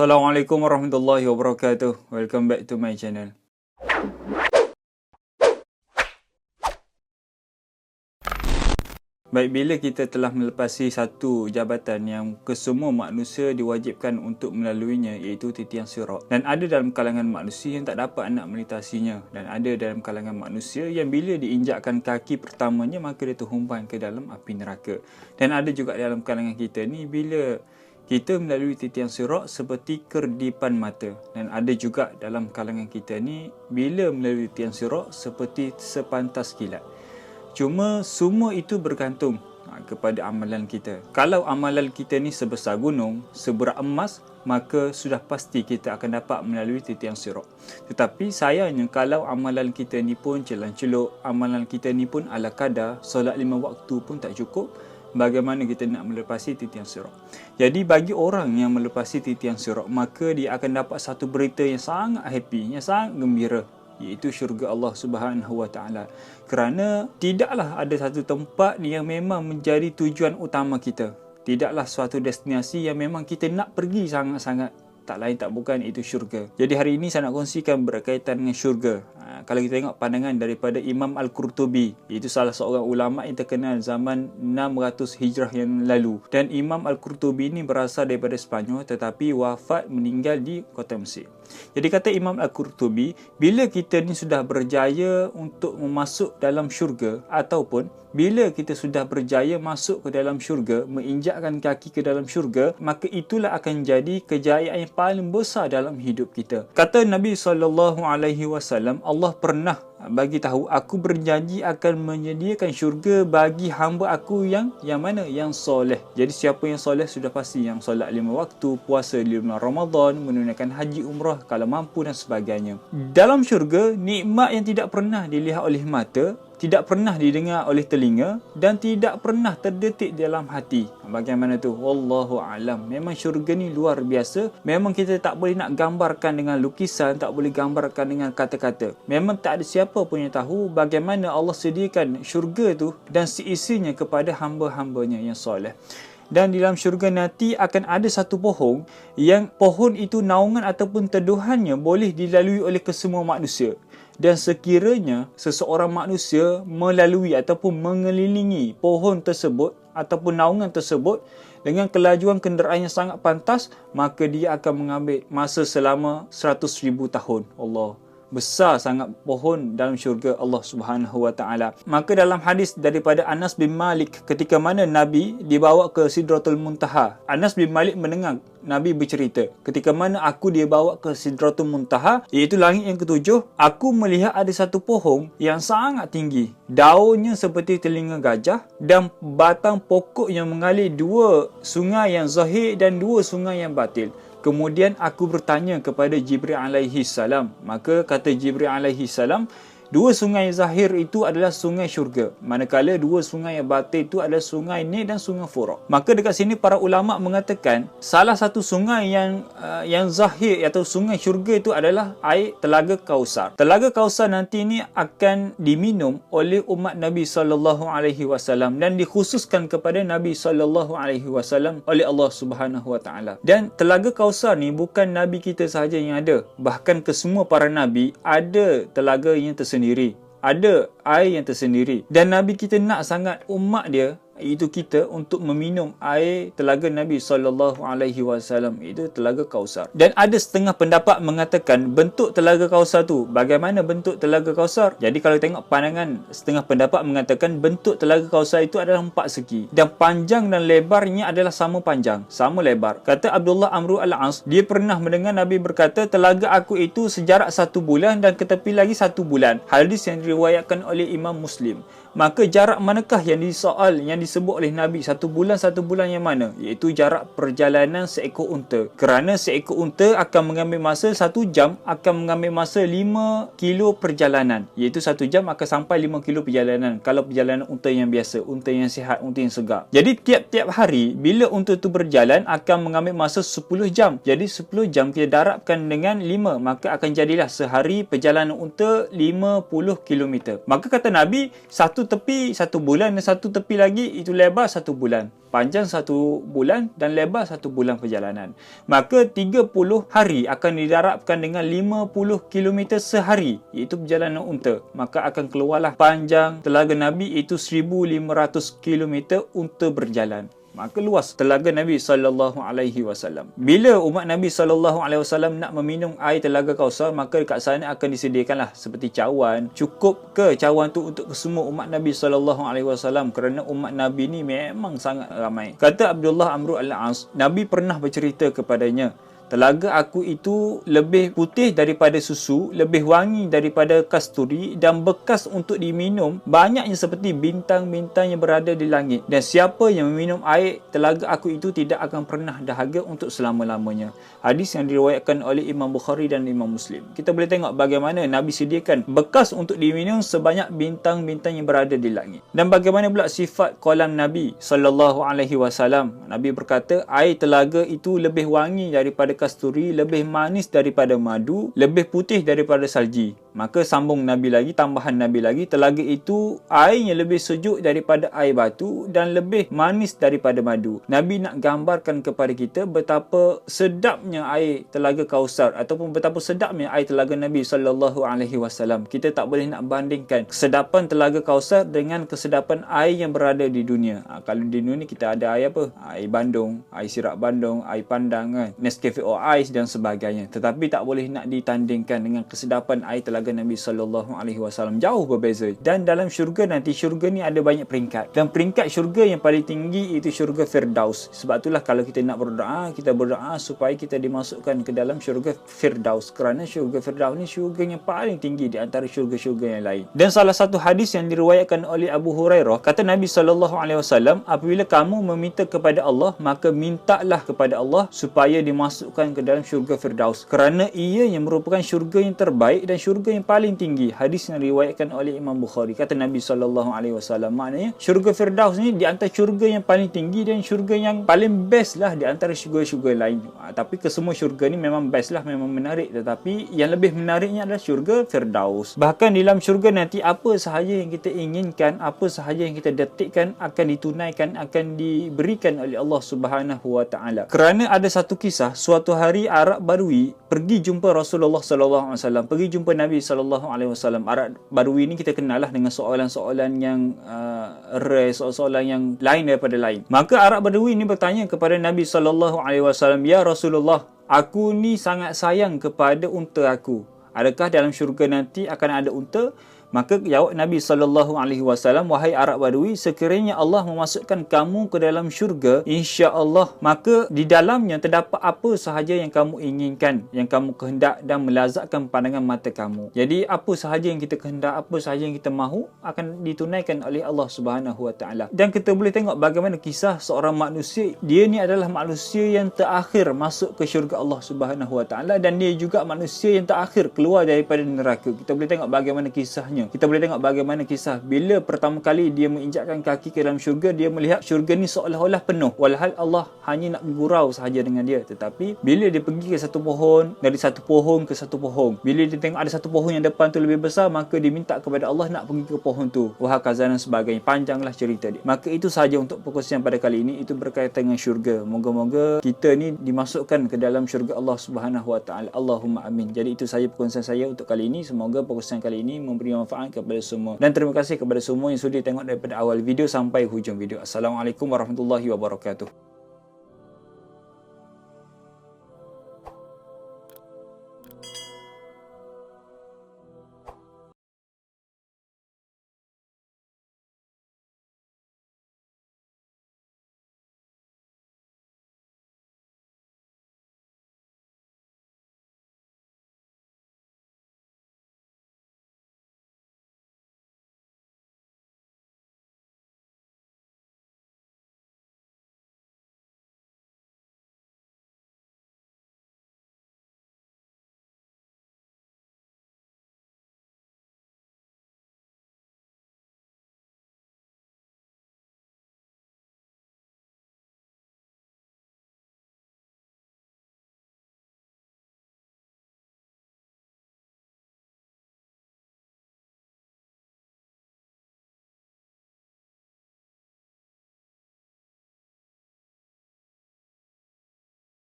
Assalamualaikum warahmatullahi wabarakatuh. Welcome back to my channel. Baik, bila kita telah melepasi satu jabatan yang kesemua manusia diwajibkan untuk melaluinya, iaitu titian sirat. Dan ada dalam kalangan manusia yang tak dapat nak melintasinya. Dan ada dalam kalangan manusia yang bila diinjakkan kaki pertamanya, maka dia terhumban ke dalam api neraka. Dan ada juga dalam kalangan kita ni, bila kita melalui titian sirat seperti kerdipan mata. Dan ada juga dalam kalangan kita ni, bila melalui titian sirat seperti sepantas kilat. Cuma semua itu bergantung kepada amalan kita. Kalau amalan kita ni sebesar gunung, seberat emas, maka sudah pasti kita akan dapat melalui titian sirat. Tetapi sayangnya kalau amalan kita ni pun celang-celuk, amalan kita ni pun ala kadar, solat 5 waktu pun tak cukup, bagaimana kita nak melepasi titian sirat? Jadi bagi orang yang melepasi titian sirat, maka dia akan dapat satu berita yang sangat happy, yang sangat gembira, iaitu syurga Allah Subhanahu Wa Taala. Kerana tidaklah ada satu tempat yang memang menjadi tujuan utama kita. Tidaklah suatu destinasi yang memang kita nak pergi sangat-sangat. Tak lain tak bukan, itu syurga. Jadi hari ini saya nak kongsikan berkaitan dengan syurga. Kalau kita tengok pandangan daripada Imam Al-Qurtubi, iaitu salah seorang ulama yang terkenal zaman 600 Hijrah yang lalu. Dan Imam Al-Qurtubi ini berasal daripada Sepanyol tetapi wafat meninggal di kota Mesir. Jadi kata Imam Al-Qurtubi, bila kita ni sudah berjaya untuk masuk dalam syurga, ataupun bila kita sudah berjaya masuk ke dalam syurga, menginjakkan kaki ke dalam syurga, maka itulah akan jadi kejayaan yang paling besar dalam hidup kita. Kata Nabi SAW, Allah pernah bagi tahu, aku berjanji akan menyediakan syurga bagi hamba aku yang mana? Yang soleh. Jadi siapa yang soleh sudah pasti yang solat 5 waktu, puasa di bulan Ramadan, menunaikan haji umrah kalau mampu dan sebagainya. Dalam syurga, nikmat yang tidak pernah dilihat oleh mata, tidak pernah didengar oleh telinga dan tidak pernah terdetik dalam hati. Bagaimana tu? Wallahu alam. Memang syurga ni luar biasa. Memang kita tak boleh nak gambarkan dengan lukisan, tak boleh gambarkan dengan kata-kata. Memang tak ada siapa pun yang tahu bagaimana Allah sediakan syurga tu dan seisinya kepada hamba-hambanya yang soleh. Dan di dalam syurga nanti akan ada satu pohon yang pohon itu naungan ataupun teduhannya boleh dilalui oleh kesemua manusia. Dan sekiranya seseorang manusia melalui ataupun mengelilingi pohon tersebut ataupun naungan tersebut dengan kelajuan kenderaan yang sangat pantas, maka dia akan mengambil masa selama 100,000 tahun. Allah, besar sangat pohon dalam syurga Allah Subhanahu Wa Taala. Maka dalam hadis daripada Anas bin Malik, ketika mana Nabi dibawa ke Sidratul Muntaha, Anas bin Malik mendengar Nabi bercerita, ketika mana aku dibawa ke Sidratul Muntaha, iaitu langit yang ketujuh, aku melihat ada satu pohon yang sangat tinggi. Daunnya seperti telinga gajah dan batang pokok yang mengalir 2 sungai yang zahir dan 2 sungai yang batin. Kemudian aku bertanya kepada Jibril alaihi salam. Maka kata Jibril alaihi salam, 2 sungai zahir itu adalah sungai syurga, manakala 2 sungai yang batin itu adalah sungai Nil dan sungai Furat. Maka dekat sini para ulama mengatakan salah satu sungai yang zahir atau sungai syurga itu adalah air Telaga Kausar. Telaga Kausar nanti ini akan diminum oleh umat Nabi SAW dan dikhususkan kepada Nabi SAW oleh Allah Subhanahu Wa Taala. Dan Telaga Kausar ni bukan Nabi kita sahaja yang ada, bahkan kesemua para Nabi ada telaga yang tersendiri, ada air yang tersendiri. Dan Nabi kita nak sangat umat dia, iaitu kita, untuk meminum air telaga Nabi SAW, iaitu Telaga Kausar. Dan ada setengah pendapat mengatakan bentuk Telaga Kausar tu, bagaimana bentuk Telaga Kausar? Jadi kalau tengok pandangan setengah pendapat mengatakan bentuk Telaga Kausar itu adalah 4 segi dan panjang dan lebarnya adalah sama panjang, sama lebar. Kata Abdullah Amru Al-As, dia pernah mendengar Nabi berkata, telaga aku itu sejarak 1 bulan dan ke tepi lagi 1 bulan. Hadis yang diriwayatkan oleh Imam Muslim. Maka jarak manakah yang disebut oleh Nabi 1 bulan yang mana? Iaitu jarak perjalanan seekor unta. Kerana seekor unta akan mengambil masa 1 jam, akan mengambil masa 5 kilo perjalanan. Iaitu 1 jam akan sampai 5 kilo perjalanan. Kalau perjalanan unta yang biasa, unta yang sihat, unta yang segar. Jadi tiap-tiap hari bila unta itu berjalan akan mengambil masa 10 jam. Jadi 10 jam kita darabkan dengan 5, maka akan jadilah sehari perjalanan unta 50 km. Maka kata Nabi, satu tepi 1 bulan dan satu tepi lagi itu lebar 1 bulan, panjang 1 bulan dan lebar 1 bulan perjalanan. Maka 30 hari akan didarabkan dengan 50 km sehari, iaitu perjalanan unta. Maka akan keluarlah panjang telaga Nabi iaitu 1500 km unta berjalan. Maka luas telaga Nabi SAW. Bila umat Nabi SAW nak meminum air telaga Kausar, maka dekat sana akan disediakanlah seperti cawan. Cukup ke cawan tu untuk semua umat Nabi SAW? Kerana umat Nabi ni memang sangat ramai. Kata Abdullah Amru Al-As, Nabi pernah bercerita kepadanya, telaga aku itu lebih putih daripada susu, lebih wangi daripada kasturi dan bekas untuk diminum banyaknya seperti bintang-bintang yang berada di langit. Dan siapa yang meminum air telaga aku itu tidak akan pernah dahaga untuk selama-lamanya. Hadis yang diriwayatkan oleh Imam Bukhari dan Imam Muslim. Kita boleh tengok bagaimana Nabi sediakan bekas untuk diminum sebanyak bintang-bintang yang berada di langit. Dan bagaimana pula sifat kolam Nabi SAW. Nabi berkata, air telaga itu lebih wangi daripada kasturi, lebih manis daripada madu, lebih putih daripada salji. Maka sambung Nabi lagi, tambahan Nabi lagi, telaga itu airnya lebih sejuk daripada air batu dan lebih manis daripada madu. Nabi nak gambarkan kepada kita betapa sedapnya air telaga Kausar ataupun betapa sedapnya air telaga Nabi SAW. Kita tak boleh nak bandingkan kesedapan telaga Kausar dengan kesedapan air yang berada di dunia. Kalau di dunia ni kita ada air apa? Air Bandung, air sirap Bandung, air Pandang kan, Nescafe Ice dan sebagainya. Tetapi tak boleh nak ditandingkan dengan kesedapan air telaga Nabi SAW. Jauh berbeza. Dan dalam syurga nanti, syurga ni ada banyak peringkat. Dan peringkat syurga yang paling tinggi itu syurga Firdaus. Sebab itulah kalau kita nak berdoa, kita berdoa supaya kita dimasukkan ke dalam syurga Firdaus. Kerana syurga Firdaus ni syurga yang paling tinggi di antara syurga-syurga yang lain. Dan salah satu hadis yang diriwayatkan oleh Abu Hurairah, kata Nabi SAW, apabila kamu meminta kepada Allah, maka mintalah kepada Allah supaya dimasukkan ke dalam syurga Firdaus. Kerana ia yang merupakan syurga yang terbaik dan syurga yang paling tinggi. Hadis yang diriwayatkan oleh Imam Bukhari. Kata Nabi SAW, maknanya syurga Firdaus ni di antara syurga yang paling tinggi dan syurga yang paling best lah di antara syurga-syurga lain. Tapi kesemua syurga ni memang best lah, memang menarik. Tetapi yang lebih menariknya adalah syurga Firdaus. Bahkan di dalam syurga nanti, apa sahaja yang kita inginkan, apa sahaja yang kita detikkan akan ditunaikan, akan diberikan oleh Allah Subhanahu Wa Taala. Kerana ada satu kisah, suatu hari Arab Badui pergi jumpa Rasulullah SAW, pergi jumpa Nabi SAW. Arab Badui ni kita kenal lah dengan soalan-soalan yang rare, soalan-soalan yang lain daripada lain. Maka Arab Badui ni bertanya kepada Nabi SAW, ya Rasulullah, aku ni sangat sayang kepada unta aku. Adakah dalam syurga nanti akan ada unta? Maka jawab Nabi SAW, wahai Arab Badui, sekiranya Allah memasukkan kamu ke dalam syurga, insya-Allah, maka di dalamnya terdapat apa sahaja yang kamu inginkan, yang kamu kehendak dan melazatkan pandangan mata kamu. Jadi apa sahaja yang kita kehendak, apa sahaja yang kita mahu akan ditunaikan oleh Allah Subhanahu Wa Taala. Dan kita boleh tengok bagaimana kisah seorang manusia. Dia ni adalah manusia yang terakhir masuk ke syurga Allah Subhanahu Wa Taala dan dia juga manusia yang terakhir keluar daripada neraka. Kita boleh tengok bagaimana kisahnya. Kita boleh tengok bagaimana kisah bila pertama kali dia menginjakkan kaki ke dalam syurga, dia melihat syurga ni seolah-olah penuh, walhal Allah hanya nak bergurau sahaja dengan dia. Tetapi bila dia pergi ke satu pohon, dari satu pohon ke satu pohon, bila dia tengok ada satu pohon yang depan tu lebih besar, maka dia minta kepada Allah nak pergi ke pohon tu, wahakaza dan sebagainya. Panjanglah cerita dia. Maka itu sahaja untuk perkongsian pada kali ini. Itu berkaitan dengan syurga. Moga-moga kita ni dimasukkan ke dalam syurga Allah Subhanahu Wa Taala. Allahumma amin. Jadi itu sahaja perkongsian saya untuk kali ini. Semoga perkongsian kali ini memberi manfaat kepada semua. Dan terima kasih kepada semua yang sudi tengok daripada awal video sampai hujung video. Assalamualaikum warahmatullahi wabarakatuh.